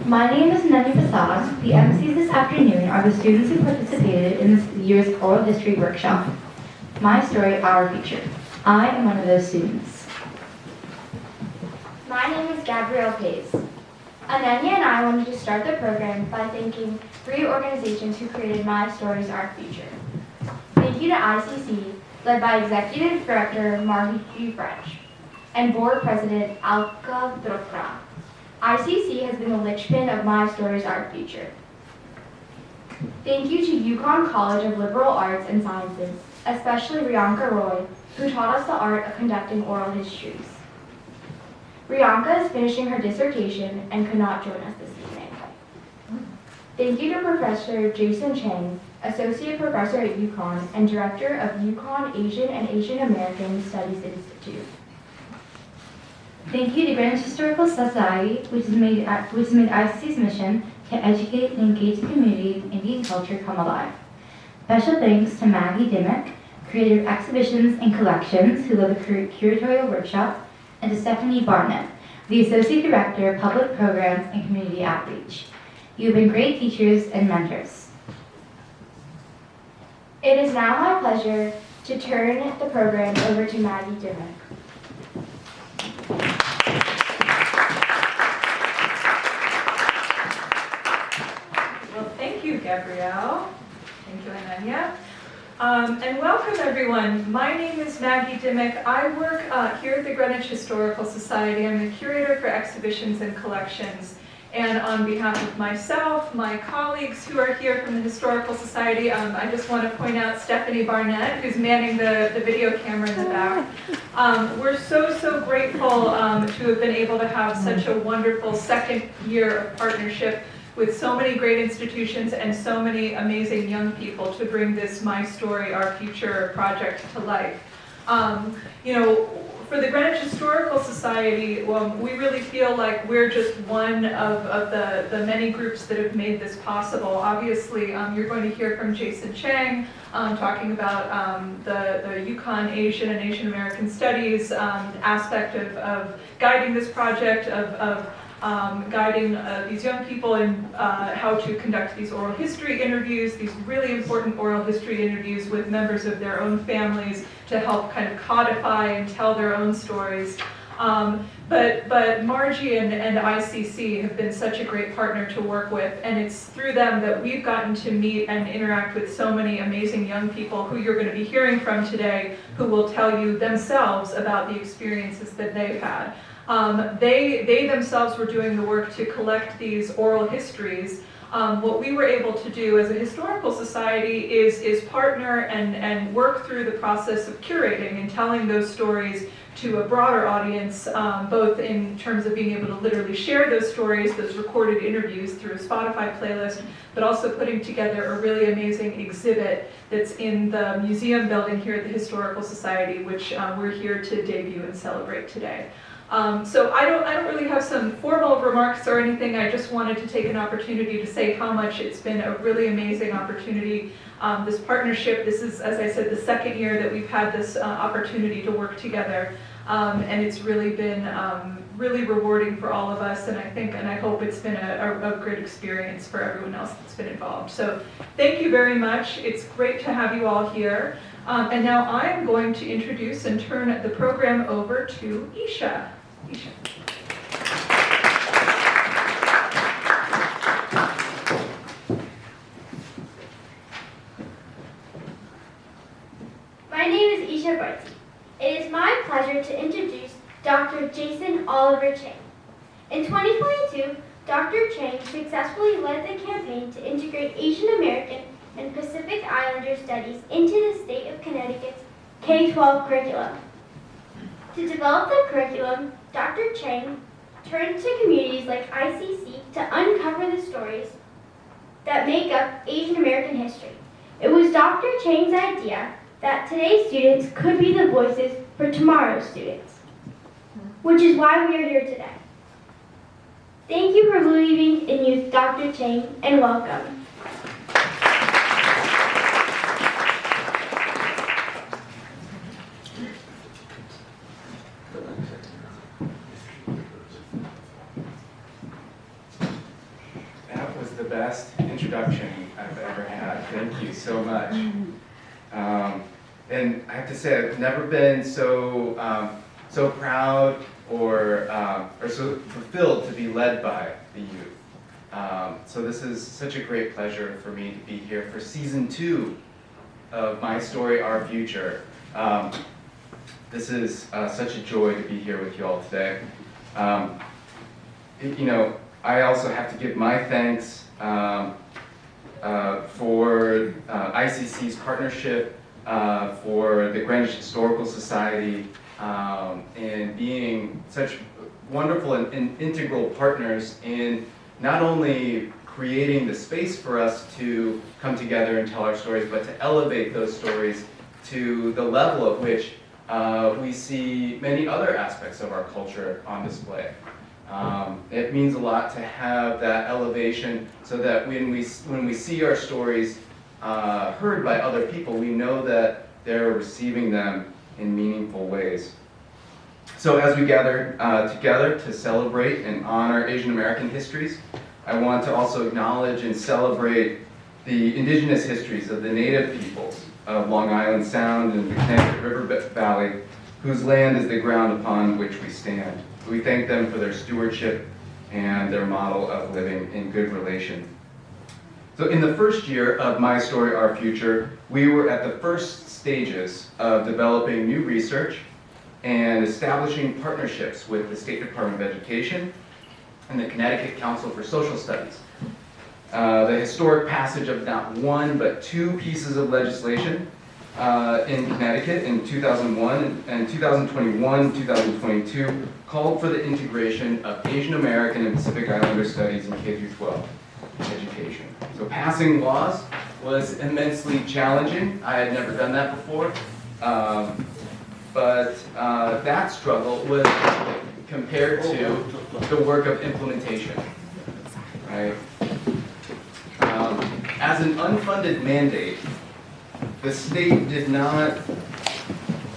My name is Nani Prasad. The MCs this afternoon are the students who participated in this year's oral history workshop. My story, our future. I am one of those students. My name is Gabrielle Pace. Ananya and I wanted to start the program by thanking 3 organizations who created My Stories, Our Future. Thank you to ICC, led by Executive Director Margie French, and Board President Alka Drokra. ICC has been the linchpin of My Stories, Our Future. Thank you to UConn College of Liberal Arts and Sciences, especially Rianka Roy, who taught us the art of conducting oral histories. Rianka is finishing her dissertation and could not join us this evening. Thank you to Professor Jason Chang, Associate Professor at UConn and Director of UConn Asian and Asian American Studies Institute. Thank you to Greenwich Historical Society, which has made ICC's mission to educate and engage the community in Indian culture come alive. Special thanks to Maggie Dimmick, Creator of Exhibitions and Collections, who led the curatorial workshop, and to Stephanie Barnett, the Associate Director of Public Programs and Community Outreach. You have been great teachers and mentors. It is now my pleasure to turn the program over to Maggie Dimmick. Well, thank you, Gabrielle. Thank you, Ananya. And welcome, everyone. My name is Maggie Dimmick. I work here at the Greenwich Historical Society. I'm the curator for exhibitions and collections. And on behalf of myself, my colleagues who are here from the Historical Society, I just want to point out Stephanie Barnett, who's manning the video camera in the back. We're so grateful to have been able to have such a wonderful second year of partnership with so many great institutions and so many amazing young people to bring this My Story, Our Future project to life. For the Greenwich Historical Society, we really feel like we're just one of the many groups that have made this possible. Obviously, you're going to hear from Jason Chang talking about the UConn Asian and Asian American Studies aspect of guiding this project, of guiding these young people in how to conduct these oral history interviews, these really important oral history interviews with members of their own families to help kind of codify and tell their own stories. But Margie and ICC have been such a great partner to work with, and it's through them that we've gotten to meet and interact with so many amazing young people who you're going to be hearing from today, who will tell you themselves about the experiences that they've had. They themselves were doing the work to collect these oral histories. What we were able to do as a historical society is partner and work through the process of curating and telling those stories to a broader audience, both in terms of being able to literally share those stories, those recorded interviews through a Spotify playlist, but also putting together a really amazing exhibit that's in the museum building here at the Historical Society, which we're here to debut and celebrate today. So I don't really have some formal remarks or anything. I just wanted to take an opportunity to say how much it's been a really amazing opportunity. This partnership, this is, as I said, the second year that we've had this opportunity to work together. And it's really been really rewarding for all of us, and I hope it's been a great experience for everyone else that's been involved. So thank you very much. It's great to have you all here. And now I'm going to introduce and turn the program over to Isha. Isha. My name is Isha Barty. It is my pleasure to introduce Dr. Jason Oliver Chang. In 2022, Dr. Chang successfully led the campaign to integrate Asian American and Pacific Islander studies into the state of Connecticut's K-12 curriculum. To develop the curriculum, Dr. Chang turned to communities like ICC to uncover the stories that make up Asian American history. It was Dr. Chang's idea that today's students could be the voices for tomorrow's students, which is why we are here today. Thank you for believing in youth, Dr. Chang, and welcome. the best introduction I've ever had. Thank you so much. And I have to say, I've never been so proud or so fulfilled to be led by the youth. So this is such a great pleasure for me to be here for season 2 of My Story, Our Future. This is such a joy to be here with you all today. I also have to give my thanks for ICC's partnership, for the Greenwich Historical Society, and being such wonderful and integral partners in not only creating the space for us to come together and tell our stories, but to elevate those stories to the level at which we see many other aspects of our culture on display. It means a lot to have that elevation so that when we see our stories heard by other people, we know that they're receiving them in meaningful ways. So as we gather together to celebrate and honor Asian American histories, I want to also acknowledge and celebrate the indigenous histories of the native peoples of Long Island Sound and the Connecticut River Valley, whose land is the ground upon which we stand. We thank them for their stewardship and their model of living in good relation. So in the first year of My Story, Our Future, we were at the first stages of developing new research and establishing partnerships with the State Department of Education and the Connecticut Council for Social Studies. The historic passage of not one but 2 pieces of legislation in Connecticut in 2001 and 2021, 2022 called for the integration of Asian American and Pacific Islander studies in K-12 education. So passing laws was immensely challenging. I had never done that before, but that struggle was compared to the work of implementation, right? As an unfunded mandate, the state did not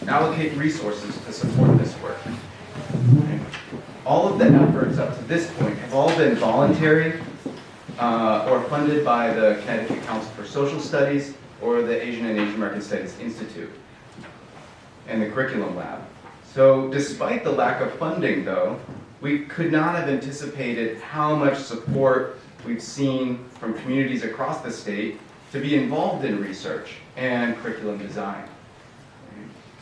allocate resources to support this work. Right? All of the efforts up to this point have all been voluntary or funded by the Connecticut Council for Social Studies or the Asian and Asian American Studies Institute and the Curriculum Lab. So despite the lack of funding, though, we could not have anticipated how much support we've seen from communities across the state to be involved in research and curriculum design.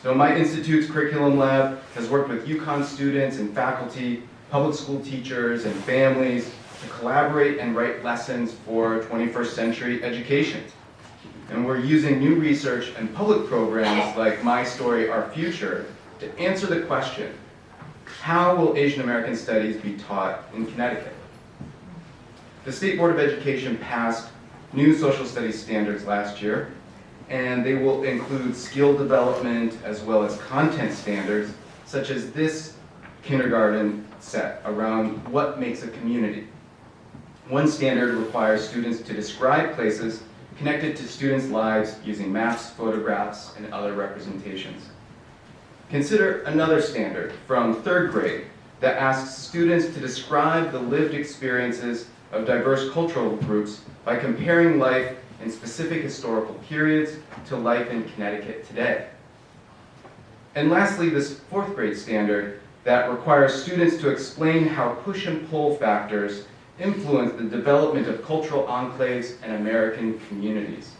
So my institute's Curriculum Lab has worked with UConn students and faculty, public school teachers, and families to collaborate and write lessons for 21st century education. And we're using new research and public programs like My Story, Our Future to answer the question, how will Asian American studies be taught in Connecticut? The State Board of Education passed new social studies standards last year, and they will include skill development as well as content standards, such as this kindergarten set around what makes a community. One standard requires students to describe places connected to students' lives using maps, photographs, and other representations. Consider another standard from 3rd grade that asks students to describe the lived experiences of diverse cultural groups by comparing life in specific historical periods to life in Connecticut today. And lastly, this 4th grade standard that requires students to explain how push and pull factors influence the development of cultural enclaves and American communities.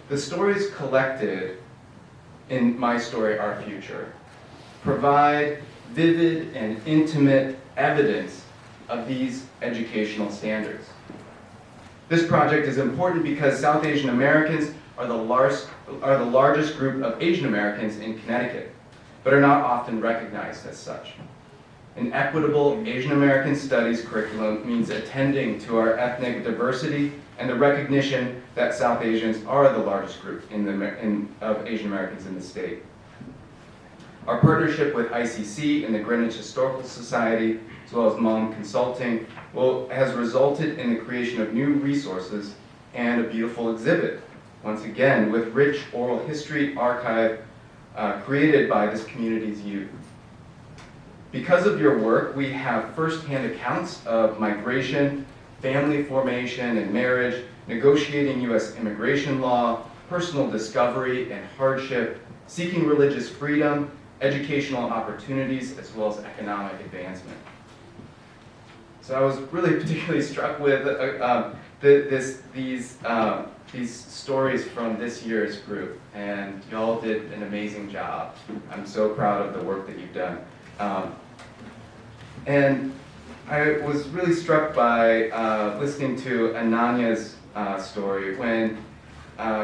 The stories collected in My Story, Our Future provide vivid and intimate evidence of these educational standards. This project is important because South Asian Americans are the largest group of Asian Americans in Connecticut, but are not often recognized as such. An equitable Asian American studies curriculum means attending to our ethnic diversity and the recognition that South Asians are the largest group of Asian Americans in the state. Our partnership with ICC and the Greenwich Historical Society, as well as Mom Consulting, has resulted in the creation of new resources and a beautiful exhibit, once again, with rich oral history archive created by this community's youth. Because of your work, we have firsthand accounts of migration family formation and marriage, negotiating U.S. immigration law, personal discovery and hardship, seeking religious freedom, educational opportunities, as well as economic advancement. So I was really particularly struck with these stories from this year's group, and y'all did an amazing job. I'm so proud of the work that you've done. And I was really struck by listening to Ananya's story when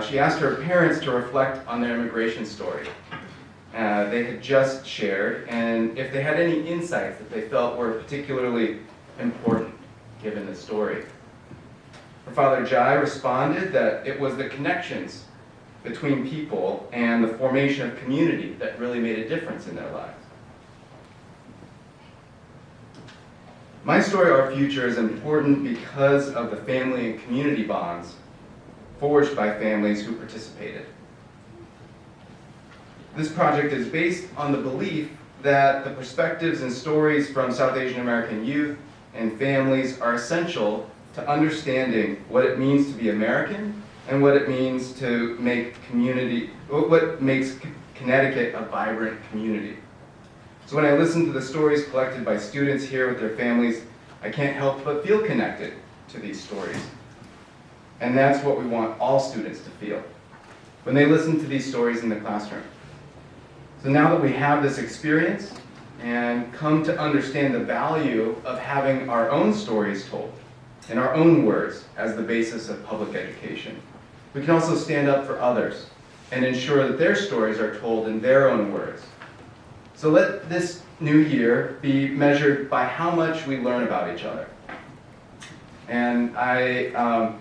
she asked her parents to reflect on their immigration story. They had just shared, and if they had any insights that they felt were particularly important given the story. Her father Jai responded that it was the connections between people and the formation of community that really made a difference in their lives. My story, Our Future, is important because of the family and community bonds forged by families who participated. This project is based on the belief that the perspectives and stories from South Asian American youth and families are essential to understanding what it means to be American and what it means to make community, what makes Connecticut a vibrant community. So when I listen to the stories collected by students here with their families, I can't help but feel connected to these stories. And that's what we want all students to feel when they listen to these stories in the classroom. So now that we have this experience and come to understand the value of having our own stories told in our own words as the basis of public education, we can also stand up for others and ensure that their stories are told in their own words. So let this new year be measured by how much we learn about each other. And I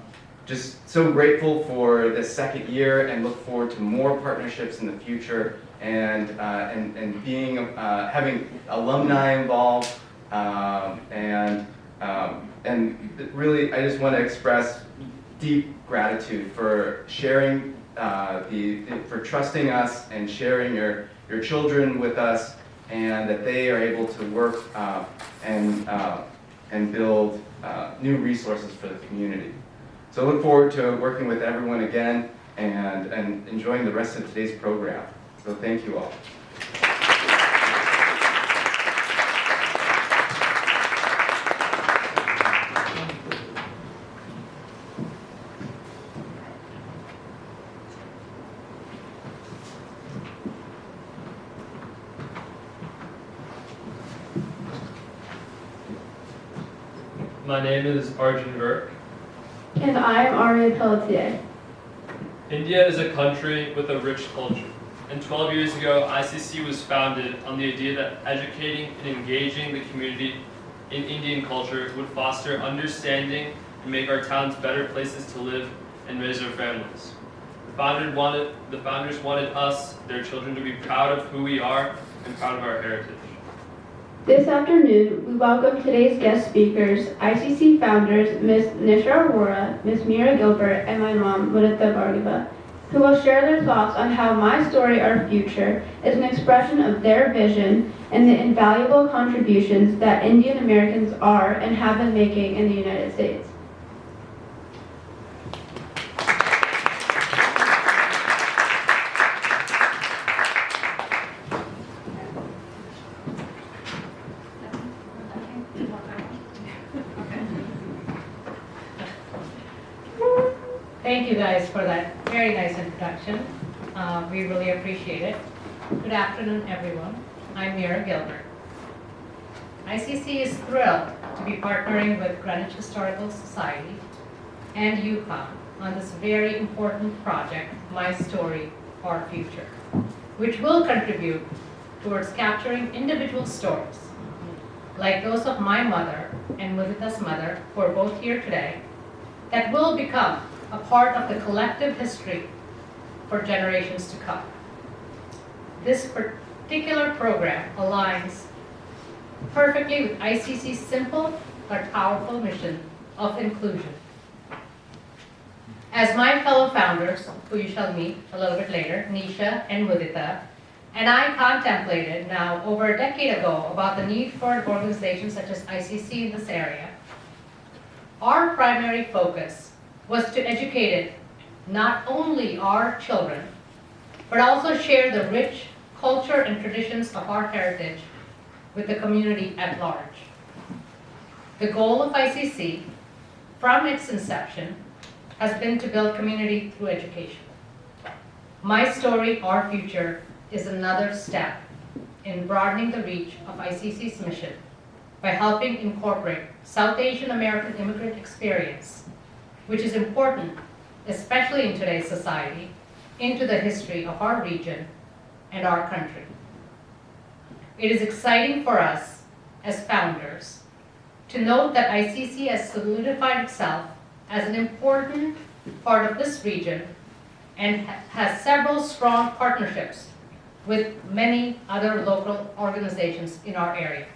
just so grateful for this second year and look forward to more partnerships in the future and being having alumni involved and really I just want to express deep gratitude for sharing for trusting us and sharing your children with us, and that they are able to work and build new resources for the community. So I look forward to working with everyone again and enjoying the rest of today's program. So thank you all. My name is Arjun Virk. And I am Arya Pelletier. India is a country with a rich culture. And 12 years ago, ICC was founded on the idea that educating and engaging the community in Indian culture would foster understanding and make our towns better places to live and raise our families. The founders wanted us, their children, to be proud of who we are and proud of our heritage. This afternoon, we welcome today's guest speakers, ICC founders Ms. Nisha Arora, Ms. Mira Gilbert, and my mom, Mudita Bhargava, who will share their thoughts on how My Story, Our Future is an expression of their vision and the invaluable contributions that Indian Americans are and have been making in the United States. Thank you guys for that very nice introduction. We really appreciate it. Good afternoon, everyone. I'm Mira Gilbert. ICC is thrilled to be partnering with Greenwich Historical Society and UConn on this very important project, My Story, Our Future, which will contribute towards capturing individual stories, like those of my mother and Mudita's mother, who are both here today, that will become a part of the collective history for generations to come. This particular program aligns perfectly with ICC's simple but powerful mission of inclusion. As my fellow founders, who you shall meet a little bit later, Nisha and Mudita, and I contemplated now over a decade ago about the need for an organization such as ICC in this area, our primary focus was to educate not only our children, but also share the rich culture and traditions of our heritage with the community at large. The goal of ICC, from its inception, has been to build community through education. My Story, Our Future is another step in broadening the reach of ICC's mission by helping incorporate South Asian American immigrant experience, which is important, especially in today's society, into the history of our region and our country. It is exciting for us as founders to note that ICC has solidified itself as an important part of this region and has several strong partnerships with many other local organizations in our area.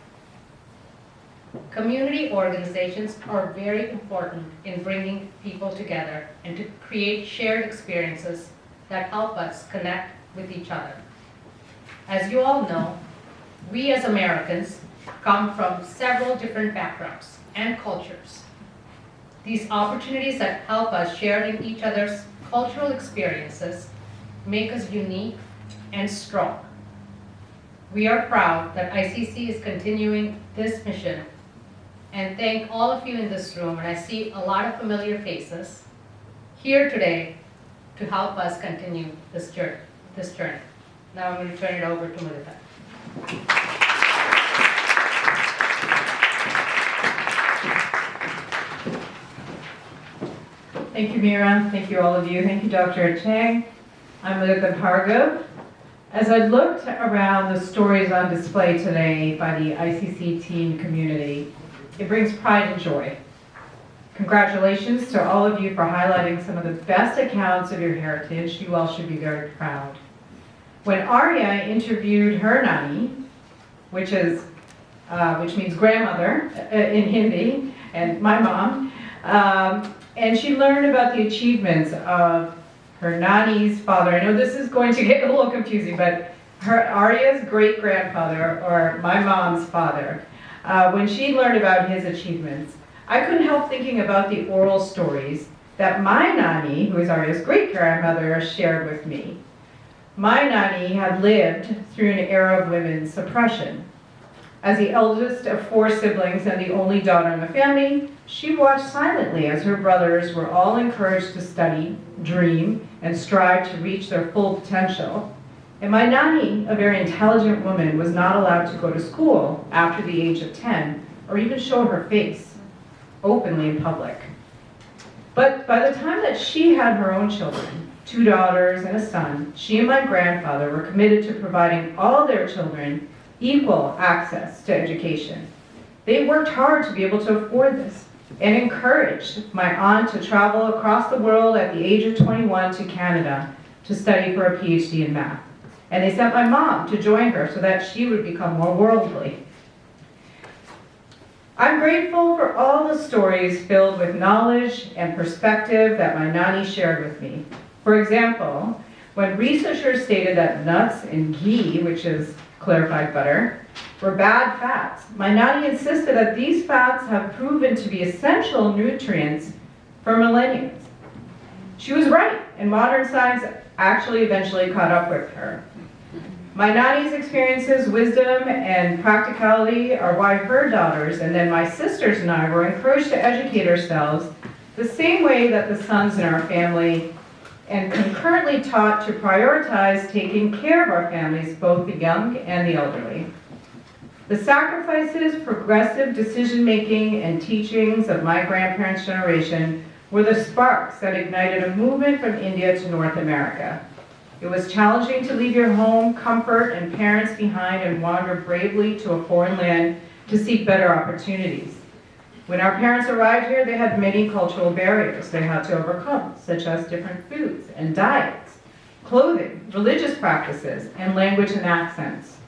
Community organizations are very important in bringing people together and to create shared experiences that help us connect with each other. As you all know, we as Americans come from several different backgrounds and cultures. These opportunities that help us share in each other's cultural experiences make us unique and strong. We are proud that ICC is continuing this mission and thank all of you in this room, and I see a lot of familiar faces here today to help us continue this journey. Now I'm going to turn it over to Mudita. Thank you, Mira. Thank you, all of you. Thank you, Dr. Chang. I'm Mudita Bhargav. As I looked around the stories on display today by the ICC teen community, it brings pride and joy. Congratulations to all of you for highlighting some of the best accounts of your heritage. You all should be very proud. When Arya interviewed her nani, which means grandmother in Hindi, and my mom, and she learned about the achievements of her nani's father. I know this is going to get a little confusing, but Arya's great-grandfather, or my mom's father, when she learned about his achievements, I couldn't help thinking about the oral stories that my nani, who is Arya's great-grandmother, shared with me. My nani had lived through an era of women's suppression. As the eldest of 4 siblings and the only daughter in the family, she watched silently as her brothers were all encouraged to study, dream, and strive to reach their full potential. And my nani, a very intelligent woman, was not allowed to go to school after the age of 10 or even show her face openly in public. But by the time that she had her own children, 2 daughters and a son, she and my grandfather were committed to providing all their children equal access to education. They worked hard to be able to afford this and encouraged my aunt to travel across the world at the age of 21 to Canada to study for a PhD in math. And they sent my mom to join her so that she would become more worldly. I'm grateful for all the stories filled with knowledge and perspective that my nani shared with me. For example, when researchers stated that nuts and ghee, which is clarified butter, were bad fats, my nani insisted that these fats have proven to be essential nutrients for millennia. She was right, and modern science actually eventually caught up with her. My nani's experiences, wisdom, and practicality are why her daughters, and then my sisters and I, were encouraged to educate ourselves the same way that the sons in our family, and concurrently taught to prioritize taking care of our families, both the young and the elderly. The sacrifices, progressive decision-making, and teachings of my grandparents' generation were the sparks that ignited a movement from India to North America. It was challenging to leave your home, comfort, and parents behind and wander bravely to a foreign land to seek better opportunities. When our parents arrived here, they had many cultural barriers they had to overcome, such as different foods and diets, clothing, religious practices, and language and accents.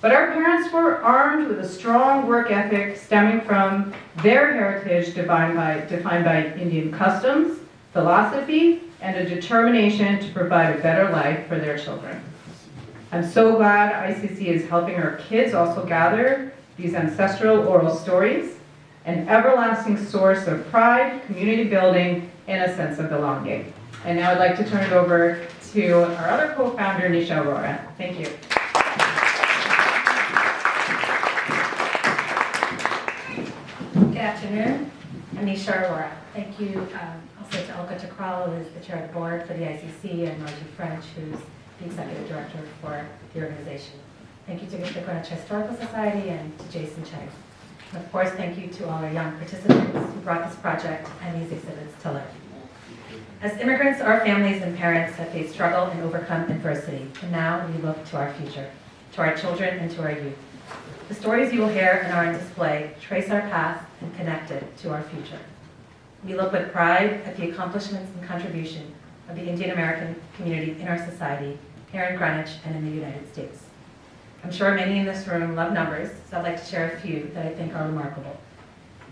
But our parents were armed with a strong work ethic stemming from their heritage defined by Indian customs, philosophy, and a determination to provide a better life for their children. I'm so glad ICC is helping our kids also gather these ancestral oral stories. an everlasting source of pride, community building, and a sense of belonging. And now I'd like to turn it over to our other co-founder, Nisha Arora. Thank you. Good afternoon. I'm Nisha Arora. Thank you also to Olga Takralo, who is the chair of the board for the ICC, and Margie French, who's the executive director for the organization. Thank you to the Greenwich Historical Society and to Jason Cheng. And of course, thank you to all our young participants who brought this project and these exhibits to life. As immigrants, our families and parents have faced struggle and overcome adversity, and now we look to our future, to our children and to our youth. The stories you will hear and are on display trace our path and connect it to our future. We look with pride at the accomplishments and contribution of the Indian American community in our society, here in Greenwich and in the United States. I'm sure many in this room love numbers, so I'd like to share a few that I think are remarkable.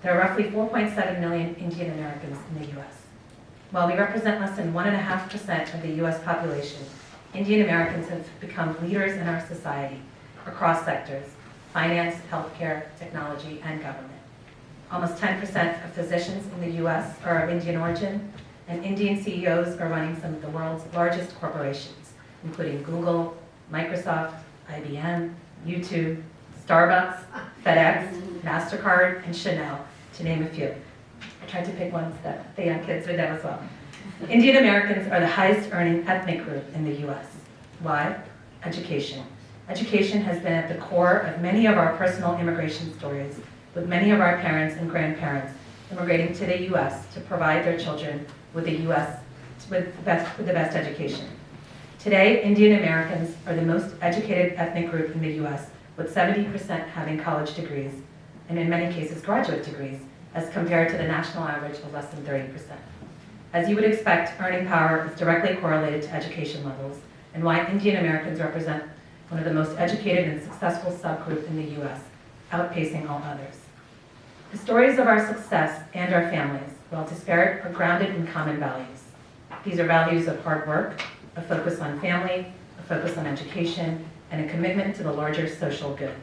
There are roughly 4.7 million Indian Americans in the U.S. While we represent less than 1.5% of the U.S. population, Indian Americans have become leaders in our society across sectors: finance, healthcare, technology, and government. Almost 10% of physicians in the U.S. are of Indian origin, and Indian CEOs are running some of the world's largest corporations, including Google, Microsoft, IBM, YouTube, Starbucks, FedEx, MasterCard, and Chanel, to name a few. I tried to pick ones that the young kids would know as well. Indian Americans are the highest earning ethnic group in the U.S. Why? Education. Education has been at the core of many of our personal immigration stories, with many of our parents and grandparents immigrating to the U.S. to provide their children with the best education. Today, Indian Americans are the most educated ethnic group in the U.S., with 70% having college degrees, and in many cases graduate degrees, as compared to the national average of less than 30%. As you would expect, earning power is directly correlated to education levels, and why Indian Americans represent one of the most educated and successful subgroup in the U.S., outpacing all others. The stories of our success and our families, while disparate, are grounded in common values. These are values of hard work, a focus on family, a focus on education, and a commitment to the larger social good.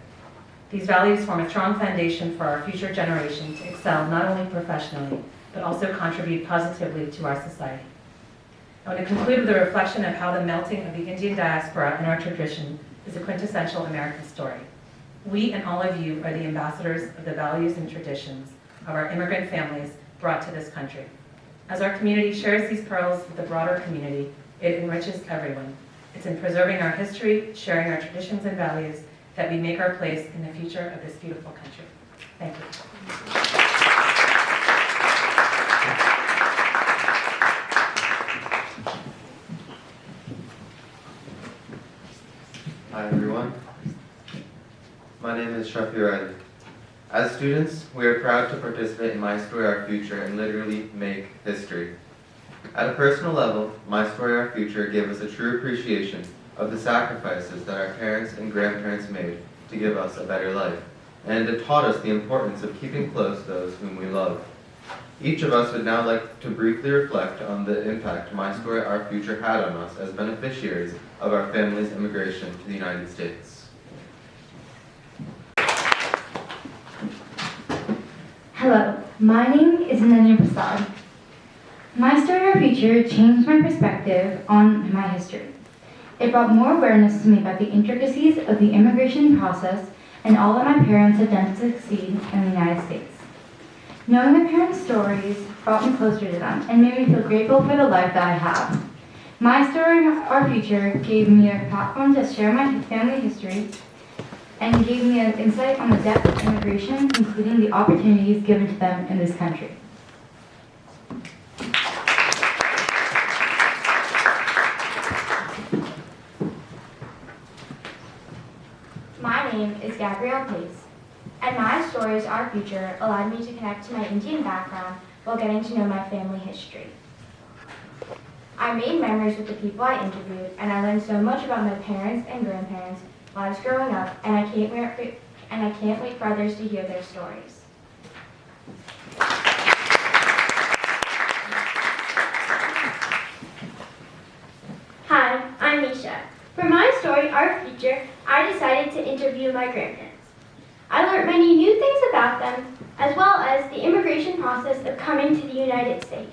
These values form a strong foundation for our future generation to excel not only professionally, but also contribute positively to our society. I want to conclude with a reflection of how the melting of the Indian diaspora in our tradition is a quintessential American story. We and all of you are the ambassadors of the values and traditions of our immigrant families brought to this country. As our community shares these pearls with the broader community, it enriches everyone. It's in preserving our history, sharing our traditions and values, that we make our place in the future of this beautiful country. Thank you. Hi everyone. My name is Shafi Riley. As students, we are proud to participate in My Story, Our Future and literally make history. At a personal level, My Story, Our Future gave us a true appreciation of the sacrifices that our parents and grandparents made to give us a better life, and it taught us the importance of keeping close those whom we love. Each of us would now like to briefly reflect on the impact My Story, Our Future had on us as beneficiaries of our family's immigration to the United States. Hello, my name is Ananya Prasad. My Story, Our Future changed my perspective on my history. It brought more awareness to me about the intricacies of the immigration process and all that my parents had done to succeed in the United States. Knowing my parents' stories brought me closer to them and made me feel grateful for the life that I have. My Story, Our Future gave me a platform to share my family history and gave me an insight on the depth of immigration, including the opportunities given to them in this country. My name is Gabrielle Pace, and My Stories, Our Future allowed me to connect to my Indian background while getting to know my family history. I made memories with the people I interviewed, and I learned so much about my parents and grandparents while I was growing up, and I can't wait for others to hear their stories. Hi, I'm Misha. For My Story, Our Future, I decided to interview my grandparents. I learned many new things about them, as well as coming to the United States.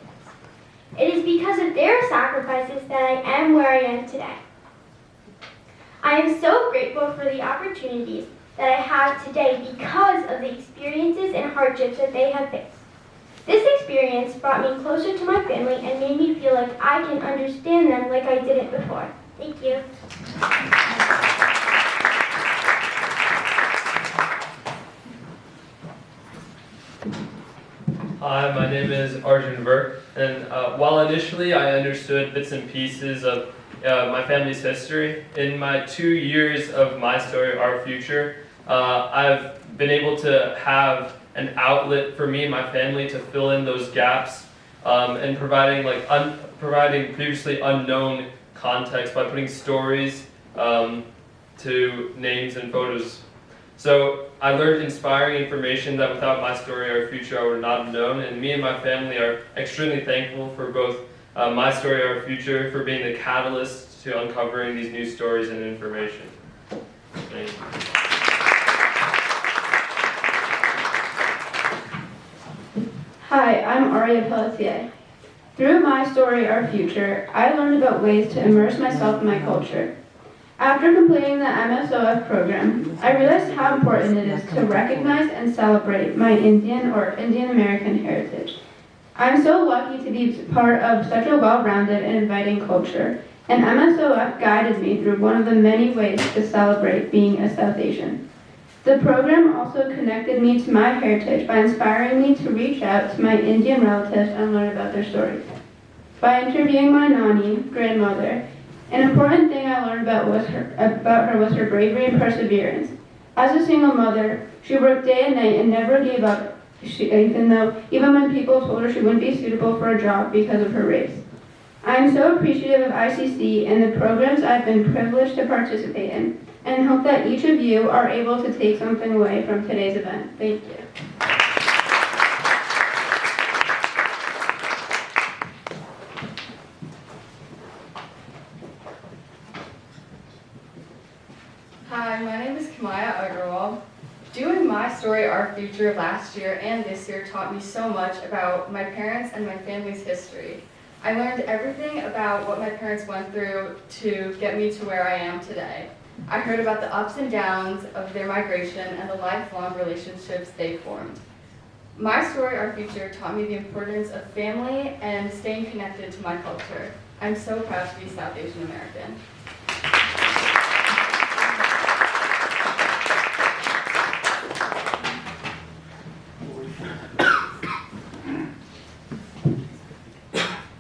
It is because of their sacrifices that I am where I am today. I am so grateful for the opportunities that I have today because of the experiences and hardships that they have faced. This experience brought me closer to my family and made me feel like I can understand them like I didn't before. Thank you. Hi, my name is Arjun Burke, and while initially I understood bits and pieces of my family's history, in my 2 years of My Story, Our Future, I've been able to have an outlet for me and my family to fill in those gaps and providing providing previously unknown context by putting stories to names and photos. So I learned inspiring information that without My Story, Our Future I would not have known, and me and my family are extremely thankful for both My Story, Our Future for being the catalyst to uncovering these new stories and information. Thank you. Hi, I'm Aria Pelletier. Through My Story, Our Future, I learned about ways to immerse myself in my culture. After completing the MSOF program, I realized how important it is to recognize and celebrate my Indian or Indian American heritage. I'm so lucky to be part of such a well-rounded and inviting culture, and MSOF guided me through one of the many ways to celebrate being a South Asian. The program also connected me to my heritage by inspiring me to reach out to my Indian relatives and learn about their stories. By interviewing my Nani, grandmother, an important thing I learned about her was her bravery and perseverance. As a single mother, she worked day and night and never gave up, even when people told her she wouldn't be suitable for a job because of her race. I am so appreciative of ICC and the programs I've been privileged to participate in, and hope that each of you are able to take something away from today's event. Thank you. Hi, my name is Kamaya Agarwal. Doing My Story, Our Future last year and this year taught me so much about my parents and my family's history. I learned everything about what my parents went through to get me to where I am today. I heard about the ups and downs of their migration and the lifelong relationships they formed. My Story, Our Future taught me the importance of family and staying connected to my culture. I'm so proud to be South Asian American.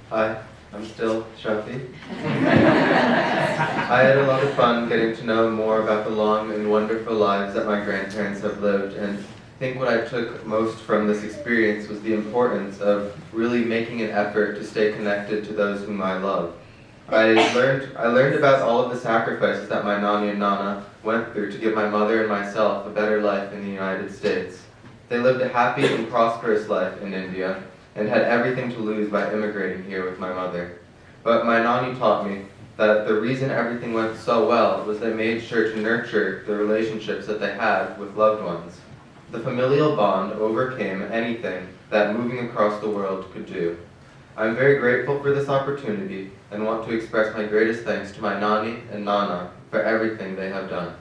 Hi, I'm still Shafi. I had a lot of fun getting to know more about the long and wonderful lives that my grandparents have lived, and I think what I took most from this experience was the importance of really making an effort to stay connected to those whom I love. I learned about all of the sacrifices that my Nani and Nana went through to give my mother and myself a better life in the United States. They lived a happy and prosperous life in India, and had everything to lose by immigrating here with my mother. But my Nani taught me that the reason everything went so well was they made sure to nurture the relationships that they had with loved ones. The familial bond overcame anything that moving across the world could do. I'm very grateful for this opportunity and want to express my greatest thanks to my Nani and Nana for everything they have done.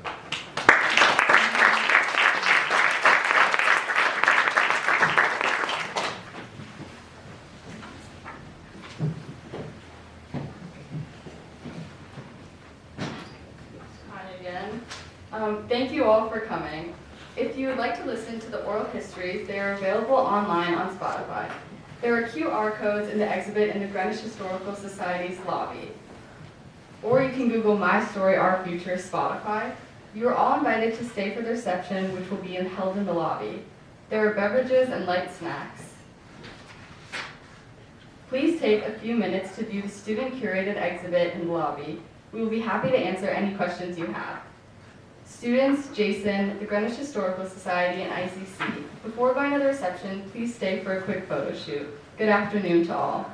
Thank you all for coming. If you would like to listen to the oral histories, they are available online on Spotify. There are QR codes in the exhibit in the Greenwich Historical Society's lobby. Or you can Google My Story, Our Future Spotify. You are all invited to stay for the reception, which will be held in the lobby. There are beverages and light snacks. Please take a few minutes to view the student-curated exhibit in the lobby. We will be happy to answer any questions you have. Students, Jason, the Greenwich Historical Society, and ICC. Before going to the reception, please stay for a quick photo shoot. Good afternoon to all.